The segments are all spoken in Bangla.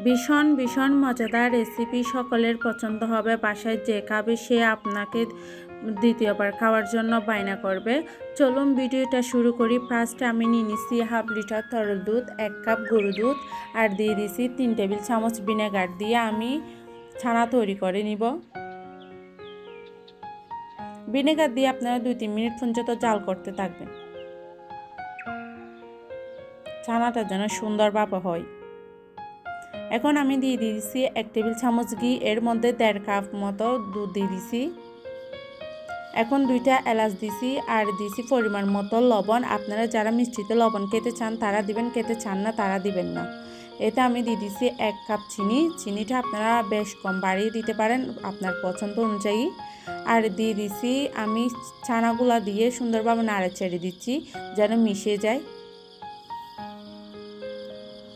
ভীষণ ভীষণ মজাদার রেসিপি, সকলের পছন্দ হবে। বাসায় যে খাবে সে আপনাকে দ্বিতীয়বার খাওয়ার জন্য বায়না করবে। চলুন ভিডিওটা শুরু করি। ফার্স্টে আমি নিয়ে নিচ্ছি 1/2 লিটার তরল দুধ, 1 কাপ গরু দুধ আর দিয়ে দিচ্ছি 3 টেবিল চামচ ভিনেগার দিয়ে আমি ছানা তৈরি করে নিব। ভিনেগার দিয়ে আপনারা 2-3 মিনিট পর্যন্ত জাল করতে থাকবেন, ছানাটা যেন সুন্দর ভাবে হয়। এখন আমি দিয়ে দিয়েছি 1 টেবিল চামচ ঘি, এর মধ্যে 1.5 কাপ মতো দুধ দিয়ে দিছি। এখন 2টা এলাচ দিছি আর দিছি পরিমাণ মতো লবণ। আপনারা যারা মিষ্টিতে লবণ খেতে চান তারা দিবেন, খেতে চান না তারা দিবেন না। এতে আমি দিয়ে দিছি 1 কাপ চিনি। চিনিটা আপনারা বেশ কম বাড়িয়ে দিতে পারেন আপনার পছন্দ অনুযায়ী। আর দিয়ে দিছি আমি ছানাগুলা দিয়ে সুন্দরভাবে নাড়ে ছেড়ে দিচ্ছি যেন মিশে যায়।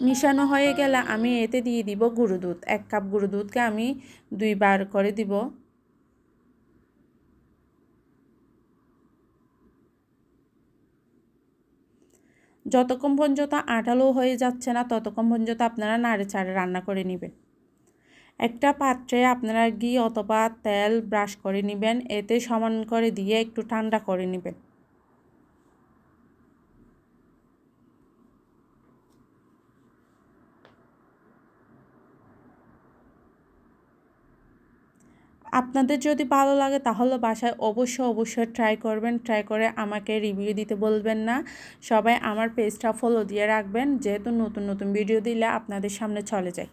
মিশানো হয়ে গেলে আমি এতে দিয়ে দিব গুঁড়ো দুধ। 1 কাপ গুঁড়ো দুধকে আমি 2 বার করে দিব। যতক্ষণ পর্যন্ত আঠালো হয়ে যাচ্ছে না ততক্ষণ পর্যন্ত আপনারা নাড়ে চাড়ে রান্না করে নেবেন। একটা পাত্রে আপনারা ঘি অথবা তেল ব্রাশ করে নেবেন, এতে সমান করে দিয়ে একটু ঠান্ডা করে নেবেন। আপনাদের যদি ভালো লাগে তাহলে বাসায় অবশ্যই ট্রাই করবেন। ট্রাই করে আমাকে রিভিউ দিতে বলবেন না। সবাই আমার পেজটা ফলো দিয়ে রাখবেন, যেহেতু নতুন নতুন ভিডিও দিলে আপনাদের সামনে চলে যায়।